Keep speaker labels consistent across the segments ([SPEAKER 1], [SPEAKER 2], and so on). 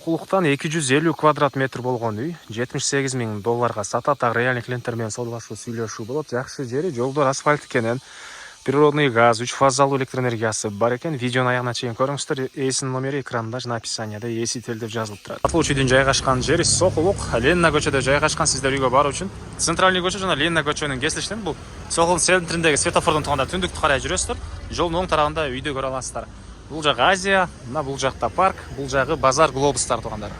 [SPEAKER 1] Құлықтан 250 квадрат метр болған үй 78 000 долларға сатат. Реальный клиенттермен саудалашу, сүйлөшүү болот. Жакшы жери жолдор асфальт экенин, природный газ, 3 фазалуу электр энергиясы бар экен. Видеону аягына чейин көрүңүздөр. Эсинин номери экранда жана описанияда эси тел деп жазылып турат. Сатылуучу үйдүн жайгашкан жери Сокулук, Ленина көчөдө жайгашкан. Сиздер үйгө баруу үчүн центральный көчө жана Ленина көчөнүн кесилишинен бул Сокулдун центриндеги светофордун тагында түндүктү карай жүрөсүздөр. Жолдун оң тарабында үйдү көрө аласыздар. Бул жагы Азия, бул жакта парк, бул жагы базар глобустар туугандар.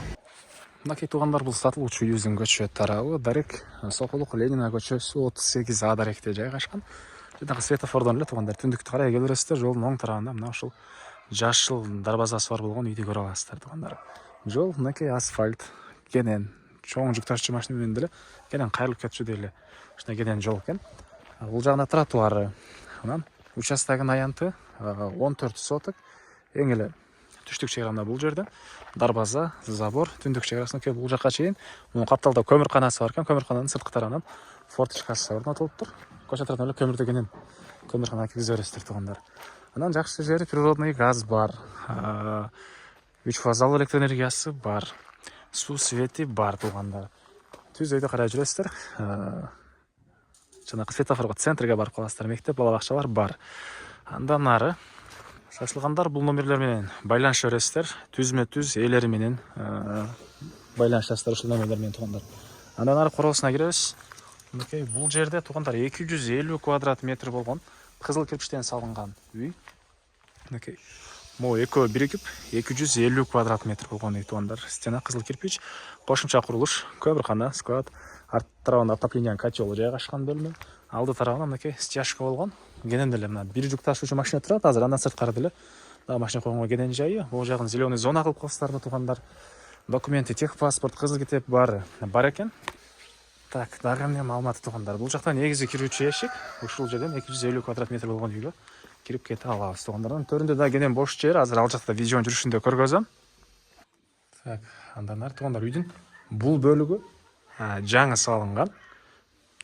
[SPEAKER 1] Мынакей туугандар, бул сатылуучу үйүбүздүн көчө тарабы. Дарек Сокулук, Ленина көчөсү 38А даректе жайгашкан. Жанагы светофордон эле туугандар түндүктү карай келе бересиздер. Жолдун оң тарабында мына ушул жашыл дарбазасы бар болгон үйдү көрө аласыздар туугандар. Жол мынакей асфальт, кенен, чоң жүк ташуучу машина менен деле кенен кайрылып кетчү деле. Ушундай кенен жол экен. Бул жагында тротуары. Анан участогунун аянты 14 соток. Эң эле түштүк чеграмда бул жерде дарбаза, забор, түндүк чеграсына келип бул жакка чейин мунун капталда көмүрканасы бар экен. Көмүркананын сырткы тарабынан форточкасы орнотулуптур. Көчө тарабынан эле көмүрдү кенен көмүркана киргизе бересиздер туугандар. Анан жакшы жери природный газ бар. 3 фазалуу электр энергиясы бар. Суу свети бар туугандар. Түз өйдө карай жүрөсүздөр. Жанагы светофорго центрге барып каласыздар. Мектеп, бала бакчалар бар. Андан ары шашылгандар бул номерлер менен байланыша бересиздер. Түзмө-түз ээлери менен байланышасыздар ушул номерлер менен туугандар. Андан ары коросуна киребиз. Мынакей бул жерде туугандар 250 квадрат метр болгон кызыл кирпичтен салынган үй. Мынакей могу экөө биригип 250 квадрат метр болгон үй туугандар. Стена кызыл кирпич, кошумча курулуш, көмүркана, склад, арт тарабында отоплениянын котелу жайгашкан бөлмө. Алды тарабында мынакей стяжка болгон. Кенен деле мына бир жүк ташуучу машина турат. Азыр андан сырткары деле машина койгонго кенен жайы. Бул жагын зеленый зона кылып коесуздар туугандар. Документи, техпаспорт, кызыл китеп бар экен. Так, дагы эмне маалымат туугандар. Бул жакта негизи кирүүчү эшик. Ушул жерден 250 квадрат метр болгон үйгө кирип кете алабыз туугандар. Төрүндө да кенен бош жер. Азыр ал жакта видеонун жүрүшүндө көргөзөм. Так, андан ары туугандар үйдүн бул бөлүгү жаңы салынган.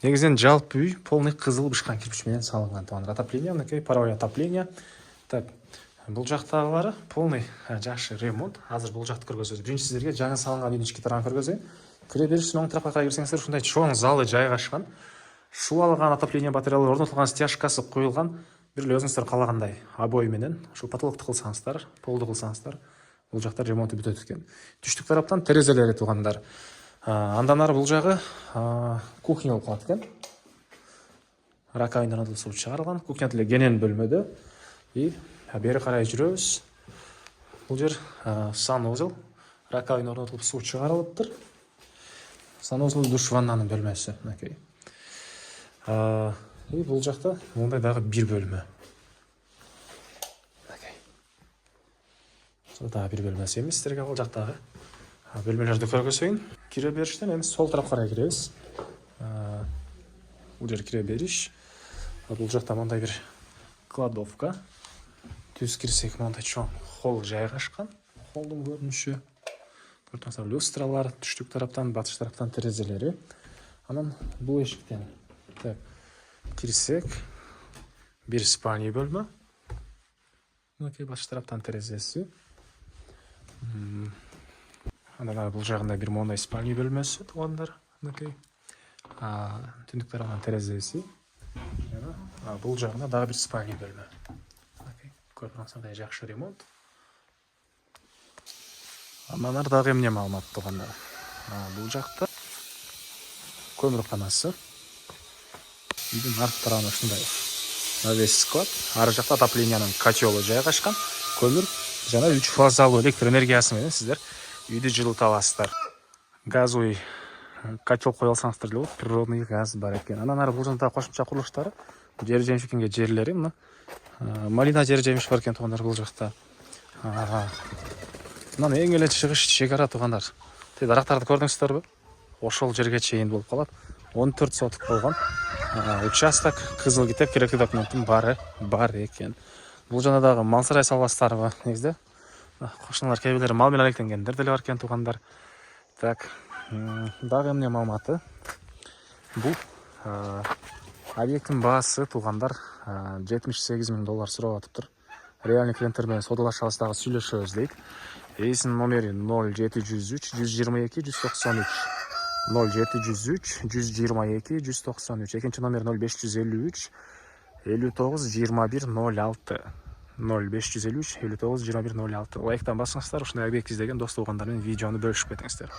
[SPEAKER 1] Негизинен жалпы үй полный кызыл бышкан кирпич менен салынган туугандар. Отопление, мынакей паровое отопление. Так, бул жактагылары полный жакшы ремонт. Азыр бул жакты көргөзөбүз. Биринчи сиздерге жаңы салынган үйдүн ички тарабын көргөзөйүн. Кире беришин оң тарапка карай кирсеңиздер, ушундай чоң залы жайгашкан. Суу алган отопление батареялары орнотулган, стяжкасы коюлган. Бир эле өзүңүздөр каалагандай обой менен ушул потолокту кылсаңыздар, полду кылсаңыздар, бул жакта ремонту бүтөт экен. Түштүк тараптан терезелери туугандар. Андан ары бул жагы кухня болуп калат экен. Раковинадан суу чыгарылган. Кухня деле кенен бөлмөдө. Бери карай жүрөбүз. Бул жер санузел. Раковина орнотулуп суу чыгарылыптыр. Санузел, душ, ваннанын бөлмөсү. Мынакей. Бул жакта мындай дагы бир бөлмө. Мынакей. Бул дагы бир бөлмөсү эмес, сиздерге бул жактагы бөлмөлөрдү көргөзөйүн. Кире бериштен эми сол тарапка карай киребиз. Бул жер кире бериш. Бул жакта мындай бир кладовка. Түз кирсек мындай чоң холл жайгашкан. Холдун көрүнүшү. Көрдүңүздөр, люстралар, түштүк тараптан, батыш тараптан терезелери. Анан бул эшиктен кирсек, бир спальня бөлмө. Мынакей батыш тараптан терезеси. Андан бул жагында бир моундай спальня бөлмөсү туугандар. Мынакей түндүк тарабынан терезеси. Бул жагында дагы бир спальня бөлмө. Мынакей көрүңүздөр, жакшы ремонт. Андан ары дагы эмне маалымат туугандар. Бул жакта көмүрканасы. Үйдүн арт тарабында ушундай весь склад. Ары жакта отоплениянын котелу жайгашкан. Көмүр жана 3 фазалуу электр энергиясы менен сиздер үйдү жылыта аласыздар. Газовый котел кое алсаңыздар деле болот. Природный газ бар экен. Андан ары бул жакта кошумча курулуштары, жер жемишкенге жерлери, мына малина жер жемиш бар экен туугандар бул жакта. Мына эң эле чыгыш чегара туугандар. Дарактарды көрдүңүздөрбү? Ошол жерге чейин болуп калат. 14 соток болгон участок, кызыл китеп, керектүү документтин баары бар экен. Бул жана дагы мал сарай салбастарбы негизде. Кошуналар кээ бирлери мал менен алектенгендер деле бар экен туугандар. Так, дагы эмне маалыматы? Бул объекттин баасы туугандар 78 000 доллар сурап атыптыр. Реальный клиенттер менен саудалашабыз, дагы сүйлөшөбүз дейт. Эйсинин номери 0703 122 193. 0703 122 193. Экинчи номер 0553 59 21 06. 0553 59 21 06. Лайктан басыңыздар, ушундай объект издеген дос туугандар менен видеону бөлүшүп кетиңиздер.